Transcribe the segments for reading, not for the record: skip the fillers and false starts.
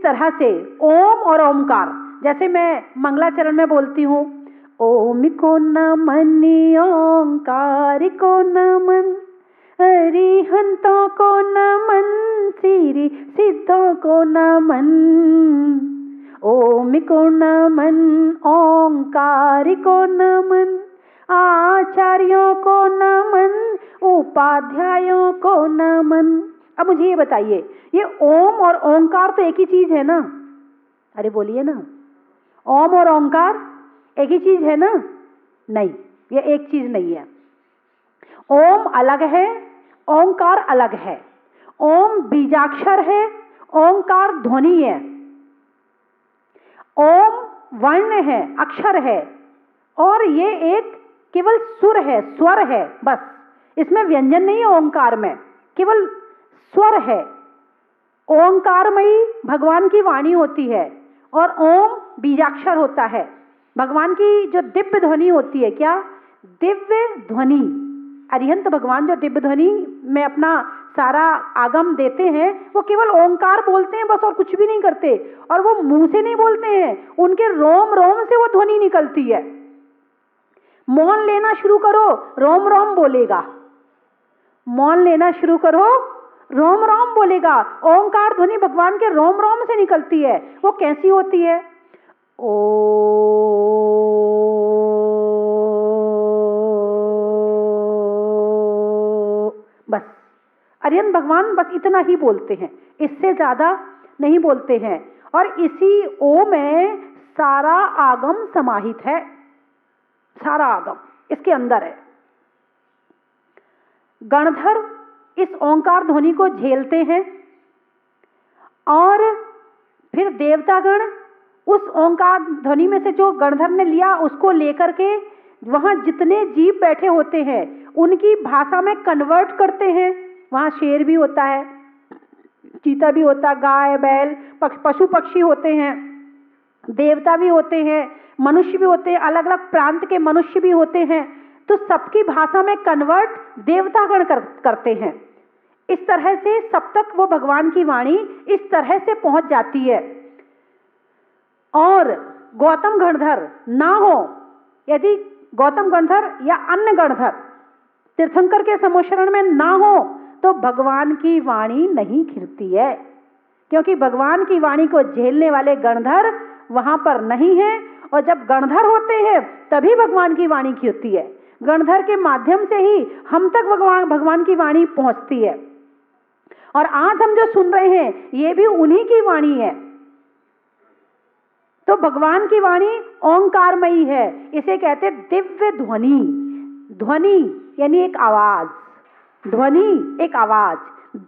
तरह से ओम और ओमकार, जैसे मैं मंगलाचरण में बोलती हूँ, ओम को नमन, ओंकार को नमन, अरिहंतों को नमन, सिरि सिद्धों को नमन। ओम को नमन, ओंकार को नमन, आचार्यों को नमन, उपाध्यायों को नमन। अब मुझे ये बताइए, ये ओम और ओंकार तो एक ही चीज है ना? अरे बोलिए ना, ओम और ओंकार एक ही चीज है ना? नहीं, ये एक चीज नहीं है। ओम अलग है, ओंकार अलग है। ओम बीजाक्षर है, ओंकार ध्वनि है। ओम वर्ण है, अक्षर है, और ये एक केवल सुर है, स्वर है, बस। इसमें व्यंजन नहीं है ओंकार में, केवल स्वर है। ओंकारमयी भगवान की वाणी होती है और ओम बीजाक्षर होता है। भगवान की जो दिव्य ध्वनि होती है, क्या दिव्य ध्वनि, अरिहंत भगवान जो दिव्य ध्वनि में अपना सारा आगम देते हैं, वो केवल ओंकार बोलते हैं बस, और कुछ भी नहीं करते। और वो मुंह से नहीं बोलते हैं, उनके रोम रोम से वो ध्वनि निकलती है। मौन लेना शुरू करो, रोम रोम बोलेगा। मौन लेना शुरू करो, रोम रोम बोलेगा। ओंकार ध्वनि भगवान के रोम रोम से निकलती है। वो कैसी होती है? ओ, बस अरिहंत भगवान बस इतना ही बोलते हैं, इससे ज्यादा नहीं बोलते हैं। और इसी ओ में सारा आगम समाहित है, सारा आगम इसके अंदर है। गणधर इस ओंकार ध्वनि को झेलते हैं और फिर देवतागण उस ओंकार ध्वनि में से जो गणधर ने लिया उसको लेकर के वहां जितने जीव बैठे होते हैं उनकी भाषा में कन्वर्ट करते हैं। वहां शेर भी होता है, चीता भी होता है, गाय बैल पशु पक्षी होते हैं, देवता भी होते हैं, मनुष्य भी होते हैं, अलग अलग प्रांत के मनुष्य भी होते हैं। तो सबकी भाषा में कन्वर्ट देवतागण करते हैं। इस तरह से सब तक वो भगवान की वाणी इस तरह से पहुंच जाती है। और गौतम गणधर ना हो, यदि गौतम गणधर या अन्य गणधर तीर्थंकर के समोशरण में ना हो तो भगवान की वाणी नहीं खिलती है, क्योंकि भगवान की वाणी को झेलने वाले गणधर वहां पर नहीं है। और जब गणधर होते हैं तभी भगवान की वाणी खिलती है। गणधर के माध्यम से ही हम तक भगवान की वाणी पहुंचती है। और आज हम जो सुन रहे हैं ये भी उन्हीं की वाणी है। तो भगवान की वाणी ओंकारमयी है, इसे कहते दिव्य ध्वनि। ध्वनि यानी एक आवाज, ध्वनि एक आवाज,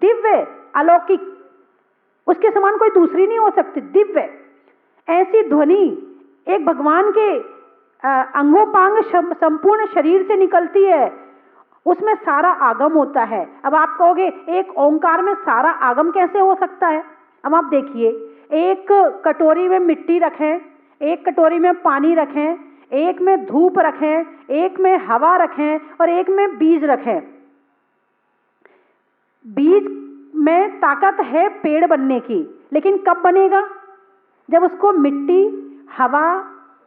दिव्य अलौकिक, उसके समान कोई दूसरी नहीं हो सकती। दिव्य ऐसी ध्वनि एक भगवान के अंगोपांग संपूर्ण शरीर से निकलती है, उसमें सारा आगम होता है। अब आप कहोगे एक ओंकार में सारा आगम कैसे हो सकता है? अब आप देखिए, एक कटोरी में मिट्टी रखें, एक कटोरी में पानी रखें, एक में धूप रखें, एक में हवा रखें और एक में बीज रखें। बीज में ताकत है पेड़ बनने की, लेकिन कब बनेगा? जब उसको मिट्टी, हवा,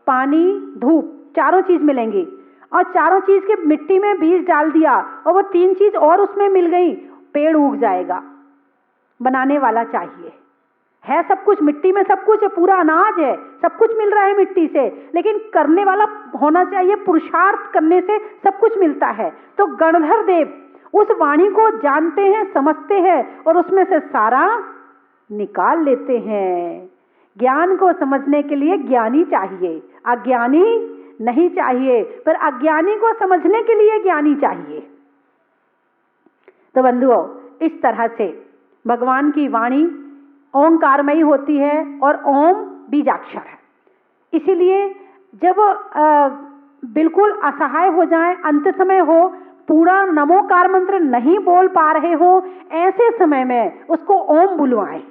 पानी, धूप चारों चीज मिलेंगी। और चारों चीज के मिट्टी में बीज डाल दिया और वो तीन चीज और उसमें मिल गई, पेड़ उग जाएगा। बनाने वाला चाहिए, है सब कुछ मिट्टी में, सब कुछ है, पूरा अनाज है, सब कुछ मिल रहा है मिट्टी से, लेकिन करने वाला होना चाहिए। पुरुषार्थ करने से सब कुछ मिलता है। तो गणधर देव उस वाणी को जानते हैं, समझते हैं और उसमें से सारा निकाल लेते हैं। ज्ञान को समझने के लिए ज्ञानी चाहिए, अज्ञानी नहीं चाहिए, पर अज्ञानी को समझने के लिए ज्ञानी चाहिए। तो बंधुओं, इस तरह से भगवान की वाणी ओंकारमयी होती है और ओम बीजाक्षर है। इसीलिए जब बिल्कुल असहाय हो जाए, अंत समय हो, पूरा नमोकार मंत्र नहीं बोल पा रहे हो, ऐसे समय में उसको ओम बुलवाएं,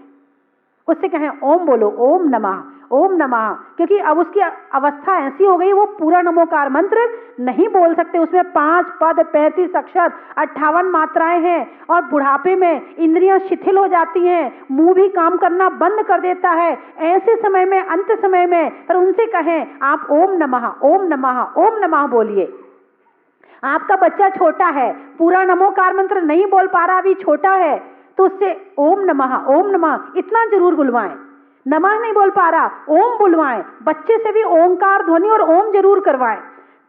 उससे कहें ओम बोलो, ओम नमः, ओम नमः, क्योंकि अब उसकी अवस्था ऐसी हो गई वो पूरा नमोकार मंत्र नहीं बोल सकते। उसमें 5 पद, 35 अक्षर, 58 मात्राएं हैं और बुढ़ापे में इंद्रियां शिथिल हो जाती हैं, मुंह भी काम करना बंद कर देता है। ऐसे समय में, अंत समय में पर उनसे कहें आप ओम नमः, ओम नमः, ओम नमः बोलिए। आपका बच्चा छोटा है, पूरा नमोकार मंत्र नहीं बोल पा रहा, अभी छोटा है, तो उससे ओम नमः इतना जरूर बुलवाएं। नमः नहीं बोल पा रहा, ओम बुलवाएं। बच्चे से भी ओंकार ध्वनि और ओम जरूर करवाएं,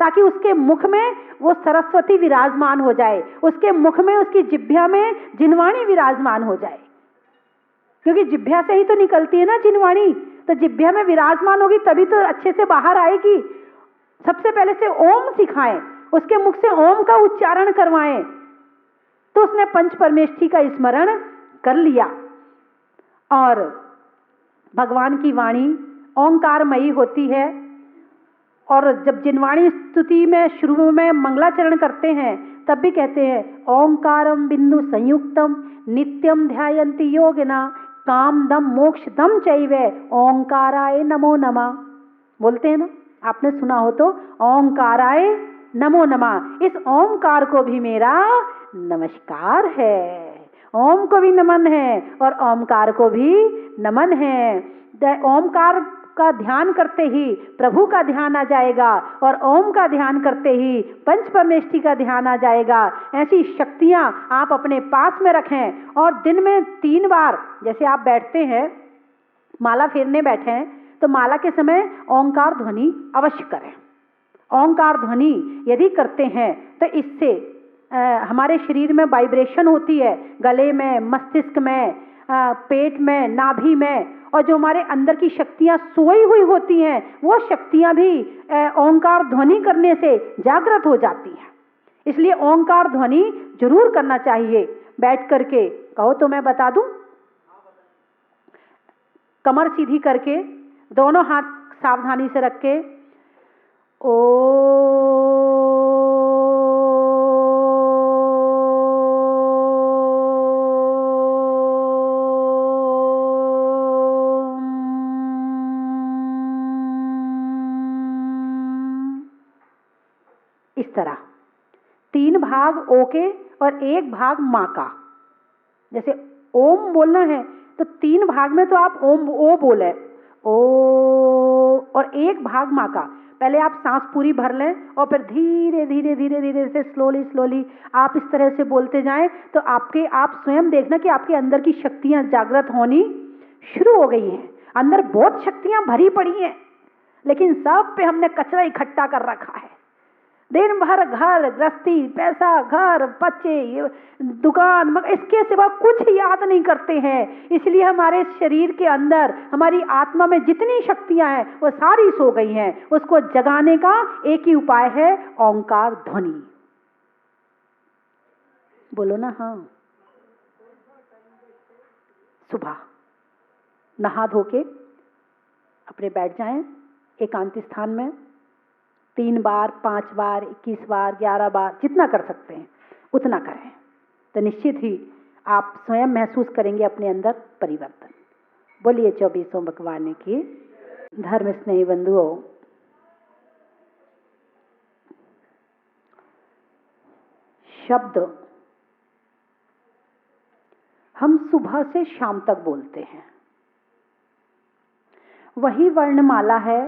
ताकि उसके मुख में वो सरस्वती विराजमान हो जाए, उसके मुख में, उसकी जिह्वा में जिनवाणी विराजमान हो जाए। क्योंकि जिह्वा से ही तो निकलती है ना जिनवाणी, तो जिह्वा में विराजमान होगी तभी तो अच्छे से बाहर आएगी। सबसे पहले से ओम सिखाएं, उसके मुख से ओम का उच्चारण करवाएं, तो उसने पंच परमेष्ठी का स्मरण कर लिया। और भगवान की वाणी ओंकारमयी होती है। और जब जिनवाणी स्तुति में शुरू में मंगलाचरण करते हैं तब भी कहते हैं ओंकारम बिंदु संयुक्तम नित्यम ध्यायन्ति योगिना कामदम मोक्षदम चैवे ओंकाराय नमो नमः बोलते हैं ना, आपने सुना हो तो, ओंकाराय नमो नमः। इस ओंकार को भी मेरा नमस्कार है, ओम को भी नमन है और ओंकार को भी नमन है। ओंकार का ध्यान करते ही प्रभु का ध्यान आ जाएगा और ओम का ध्यान करते ही पंच परमेष्ठी का ध्यान आ जाएगा। ऐसी शक्तियां आप अपने पास में रखें और दिन में 3 बार, जैसे आप बैठते हैं माला फेरने बैठे हैं तो माला के समय ओंकार ध्वनि अवश्य करें। ओंकार ध्वनि यदि करते हैं तो इससे हमारे शरीर में वाइब्रेशन होती है, गले में, मस्तिष्क में, पेट में, नाभि में, और जो हमारे अंदर की शक्तियां सोई हुई होती हैं वो शक्तियां भी ओंकार ध्वनि करने से जागृत हो जाती हैं। इसलिए ओंकार ध्वनि जरूर करना चाहिए। बैठ करके कहो तो मैं बता दूं, कमर सीधी करके दोनों हाथ सावधानी से रख के इस तरह 3 भाग ओ के और 1 भाग माँ का। जैसे ओम बोलना है तो 3 भाग में तो आप ओम ओ बोले, ओ, और 1 भाग माँ का। पहले आप सांस पूरी भर लें और फिर धीरे धीरे धीरे धीरे से स्लोली आप इस तरह से बोलते जाएं तो आप स्वयं देखना कि आपके अंदर की शक्तियां जागृत होनी शुरू हो गई हैं। अंदर बहुत शक्तियां भरी पड़ी हैं, लेकिन सब पे हमने कचरा इकट्ठा कर रखा है। दिन भर घर गृहस्थी, पैसा, घर, बच्चे, दुकान, इसके सिवा कुछ याद नहीं करते हैं। इसलिए हमारे शरीर के अंदर, हमारी आत्मा में जितनी शक्तियां हैं वो सारी सो गई हैं। उसको जगाने का एक ही उपाय है, ओंकार ध्वनि। बोलो ना हाँ। सुबह नहा धो के अपने बैठ जाएं एकांत स्थान में, 3 बार, 5 बार, 21 बार, 11 बार, जितना कर सकते हैं उतना करें, तो निश्चित ही आप स्वयं महसूस करेंगे अपने अंदर परिवर्तन। बोलिए 24वें भगवान की। धर्म स्नेही बंधुओं, शब्द हम सुबह से शाम तक बोलते हैं, वही वर्णमाला है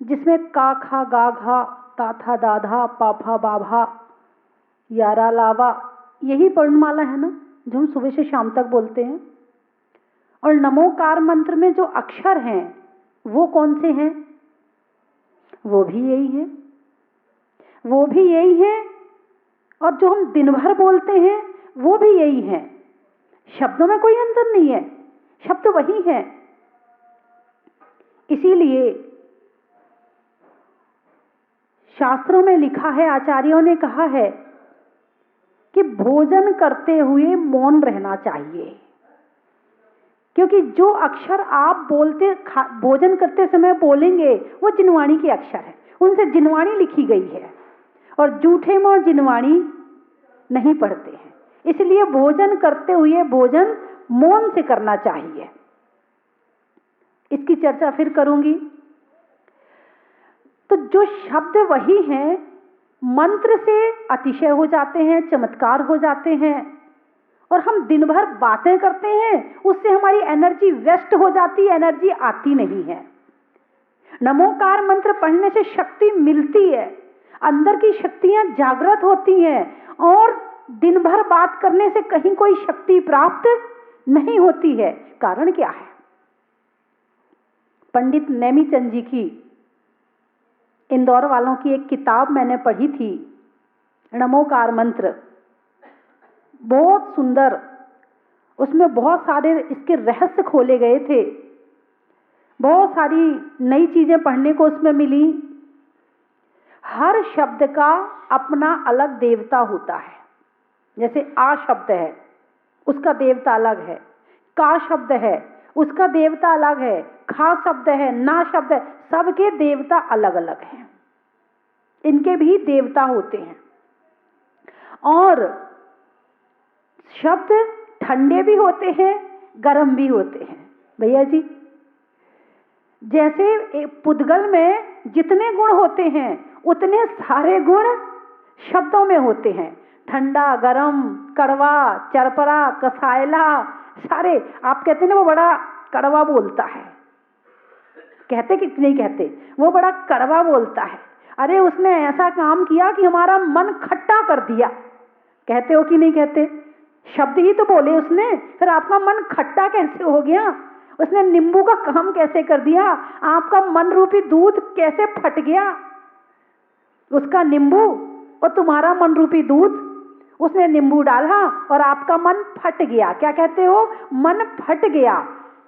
जिसमें का खा गा घा ता था दाधा पाफा बाभा यारा लावा, यही वर्णमाला है ना जो हम सुबह से शाम तक बोलते हैं। और नमोकार मंत्र में जो अक्षर हैं वो कौन से हैं? वो भी यही है, वो भी यही है। और जो हम दिन भर बोलते हैं वो भी यही है। शब्दों में कोई अंतर नहीं है, शब्द वही है। इसीलिए शास्त्रों में लिखा है, आचार्यों ने कहा है कि भोजन करते हुए मौन रहना चाहिए, क्योंकि जो अक्षर आप भोजन करते समय बोलेंगे वो जिनवाणी के अक्षर हैं, उनसे जिनवाणी लिखी गई है और जूठे मुंह जिनवाणी नहीं पढ़ते हैं। इसलिए भोजन करते हुए भोजन मौन से करना चाहिए। इसकी चर्चा फिर करूंगी। तो जो शब्द वही हैं, मंत्र से अतिशय हो जाते हैं, चमत्कार हो जाते हैं, और हम दिन भर बातें करते हैं, उससे हमारी एनर्जी वेस्ट हो जाती है, एनर्जी आती नहीं है। नमोकार मंत्र पढ़ने से शक्ति मिलती है, अंदर की शक्तियां जागृत होती हैं, और दिन भर बात करने से कहीं कोई शक्ति प्राप्त नहीं होती है। कारण क्या है? पंडित नेमीचंद जी की, इंदौर वालों की एक किताब मैंने पढ़ी थी, नमोकार मंत्र, बहुत सुंदर। उसमें बहुत सारे इसके रहस्य खोले गए थे, बहुत सारी नई चीजें पढ़ने को उसमें मिली। हर शब्द का अपना अलग देवता होता है। जैसे आ शब्द है, उसका देवता अलग है, का शब्द है, उसका देवता अलग है, खा शब्द है, ना शब्द है, सबके देवता अलग अलग हैं, इनके भी देवता होते हैं। और शब्द ठंडे भी होते हैं, गर्म भी होते हैं। भैया जी, जैसे पुद्गल में जितने गुण होते हैं उतने सारे गुण शब्दों में होते हैं। ठंडा, गरम, कड़वा, चरपरा, कसायला, सारे। आप कहते हैं ना वो बड़ा कड़वा बोलता है, कहते कि नहीं कहते, वो बड़ा कड़वा बोलता है। अरे उसने ऐसा काम किया कि हमारा मन खट्टा कर दिया। कहते हो कि नहीं कहते? शब्द ही तो बोले उसने, फिर आपका मन खट्टा कैसे हो गया? उसने नींबू का काम कैसे कर दिया? आपका मन रूपी दूध कैसे फट गया? उसका नींबू और तुम्हारा मन रूपी दूध, उसने नींबू डाला और आपका मन फट गया। क्या कहते हो? मन फट गया।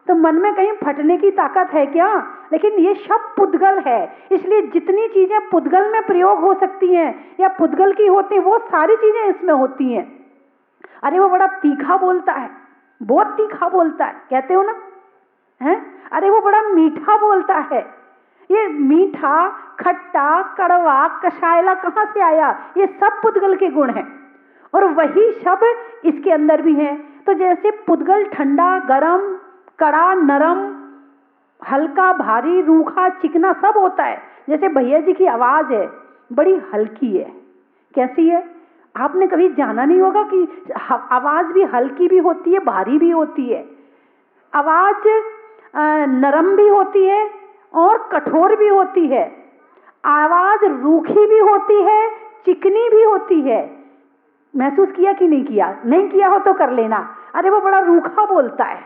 तो मन में कहीं फटने की ताकत है क्या? लेकिन ये शब्द पुद्गल है, इसलिए जितनी चीजें पुद्गल में प्रयोग हो सकती हैं या पुद्गल की होती हैं, वो सारी चीजें इसमें होती हैं। अरे वो बड़ा तीखा बोलता है, बहुत तीखा बोलता है, कहते हो ना है? अरे वो बड़ा मीठा बोलता है। ये मीठा, खट्टा, कड़वा, कसायला कहाँ से आया? ये सब पुद्गल के गुण हैं, और वही शब्द इसके अंदर भी हैं। तो जैसे पुद्गल ठंडा, गरम, कड़ा, नरम, हल्का, भारी, रूखा, चिकना सब होता है। जैसे भैया जी की आवाज है, बड़ी हल्की है। कैसी है? आपने कभी जाना नहीं होगा कि आवाज भी हल्की भी होती है, भारी भी होती है, आवाज नरम भी होती है और कठोर भी होती है, आवाज रूखी भी होती है, चिकनी भी होती है। महसूस किया कि नहीं किया? नहीं किया हो तो कर लेना। अरे वो बड़ा रूखा बोलता है,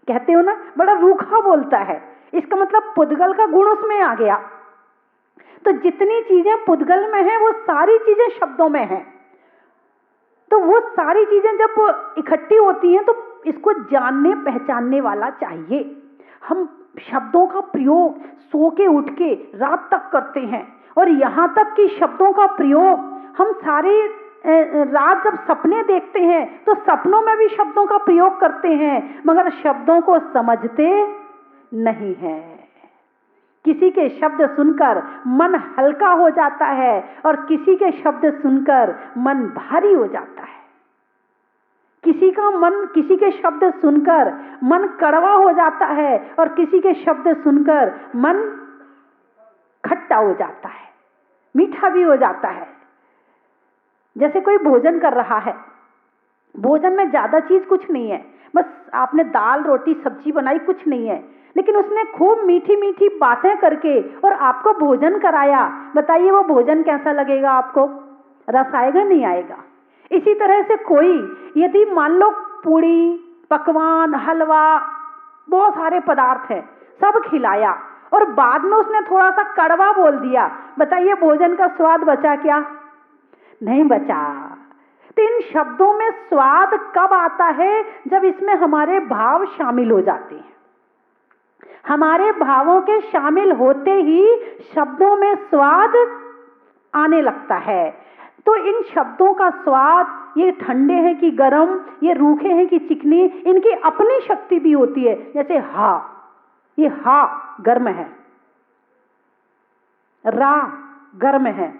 कहते हो ना, बड़ा रूखा बोलता है। इसका मतलब पुद्गल का गुण उसमें आ गया। तो जितनी चीजें पुद्गल में हैं वो सारी चीजें शब्दों में हैं। तो वो सारी चीजें जब इकट्ठी होती हैं तो इसको जानने पहचानने वाला चाहिए। हम शब्दों का प्रयोग सो के उठ के रात तक करते हैं, और यहाँ तक कि शब्दों का प्रयोग हम सारे रात जब सपने देखते हैं तो सपनों में भी शब्दों का प्रयोग करते हैं, मगर शब्दों को समझते नहीं हैं। किसी के शब्द सुनकर मन हल्का हो जाता है और किसी के शब्द सुनकर मन भारी हो जाता है। किसी के शब्द सुनकर मन कड़वा हो जाता है और किसी के शब्द सुनकर मन खट्टा हो जाता है, मीठा भी हो जाता है। जैसे कोई भोजन कर रहा है, भोजन में ज्यादा चीज कुछ नहीं है, बस आपने दाल रोटी सब्जी बनाई, कुछ नहीं है, लेकिन उसने खूब मीठी मीठी बातें करके और आपको भोजन कराया। बताइए वो भोजन कैसा लगेगा आपको? रस आएगा? नहीं आएगा। इसी तरह से कोई यदि मान लो पूड़ी, पकवान, हलवा, बहुत सारे पदार्थ हैं, सब खिलाया और बाद में उसने थोड़ा सा कड़वा बोल दिया, बताइए भोजन का स्वाद बचा क्या? नहीं बचा। तो इन शब्दों में स्वाद कब आता है? जब इसमें हमारे भाव शामिल हो जाते हैं। हमारे भावों के शामिल होते ही शब्दों में स्वाद आने लगता है। तो इन शब्दों का स्वाद, ये ठंडे हैं कि गरम, ये रूखे हैं कि चिकनी, इनकी अपनी शक्ति भी होती है। जैसे हा, ये हा गर्म है, रा गर्म है,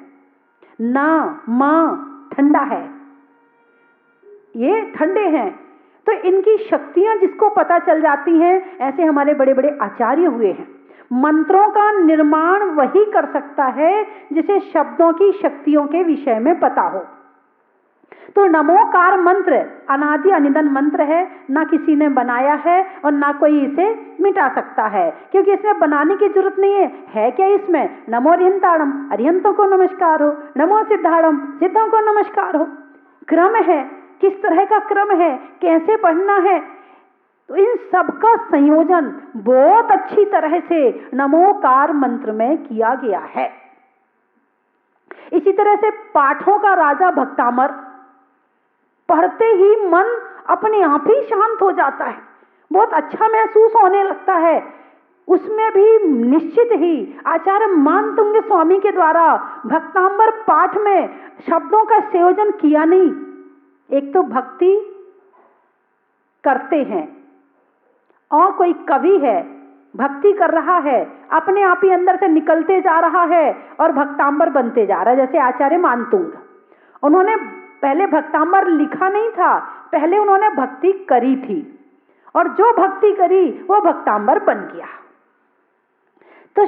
ना, मा ठंडा है, ये ठंडे हैं। तो इनकी शक्तियां जिसको पता चल जाती हैं, ऐसे हमारे बड़े बड़े आचार्य हुए हैं। मंत्रों का निर्माण वही कर सकता है जिसे शब्दों की शक्तियों के विषय में पता हो। तो नमोकार मंत्र अनादि अनिदन मंत्र है, ना किसी ने बनाया है और ना कोई इसे मिटा सकता है, क्योंकि इसमें बनाने की जरूरत नहीं है क्या इसमें? नमो अरिहंताणम, अरिहंतों को नमस्कार हो, नमो सिद्धाणम, सिद्धों को नमस्कार हो। क्रम है, किस तरह का क्रम है, कैसे पढ़ना है, तो इन सबका संयोजन बहुत अच्छी तरह से नमोकार मंत्र में किया गया है। इसी तरह से पाठों का राजा भक्तामर, पढ़ते ही मन अपने आप ही शांत हो जाता है, बहुत अच्छा महसूस होने लगता है। उसमें भी निश्चित ही आचार्य मानतुंग स्वामी के द्वारा भक्तांबर पाठ में शब्दों का संयोजन किया नहीं। एक तो भक्ति करते हैं और कोई कवि है, भक्ति कर रहा है, अपने आप ही अंदर से निकलते जा रहा है और भक्तांबर बनते जा रहा है। जैसे आचार्य मानतुंग, उन्होंने पहले भक्तांबर लिखा नहीं था, पहले उन्होंने भक्ति करी थी और जो भक्ति करी वो भक्तांबर बन गया। तो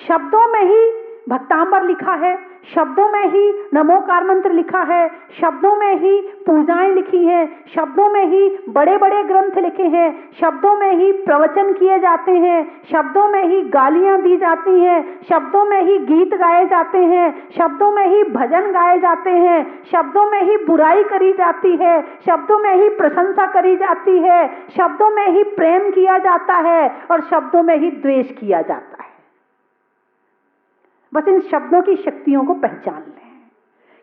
शब्दों में ही भक्तांबर लिखा है, शब्दों में ही नमोकार मंत्र लिखा है, शब्दों में ही पूजाएं लिखी हैं, शब्दों में ही बड़े बड़े ग्रंथ लिखे हैं, शब्दों में ही प्रवचन किए जाते हैं, शब्दों में ही गालियां दी जाती हैं, शब्दों में ही गीत गाए जाते हैं, शब्दों में ही भजन गाए जाते हैं, शब्दों में ही बुराई करी जाती है, शब्दों में ही प्रशंसा करी जाती है, शब्दों में ही प्रेम किया जाता है और शब्दों में ही द्वेष किया जाता है। बस इन शब्दों की शक्तियों को पहचान लें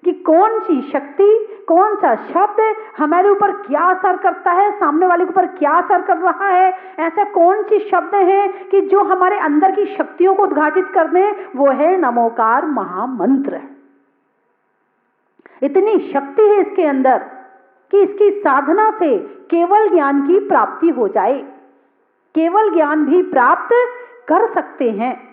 कि कौन सी शक्ति, कौन सा शब्द हमारे ऊपर क्या असर करता है, सामने वाले के ऊपर क्या असर कर रहा है। ऐसा कौन सी शब्द हैं कि जो हमारे अंदर की शक्तियों को उद्घाटित कर दें, वो है नमोकार महामंत्र। इतनी शक्ति है इसके अंदर कि इसकी साधना से केवल ज्ञान की प्राप्ति हो जाए, केवल ज्ञान भी प्राप्त कर सकते हैं।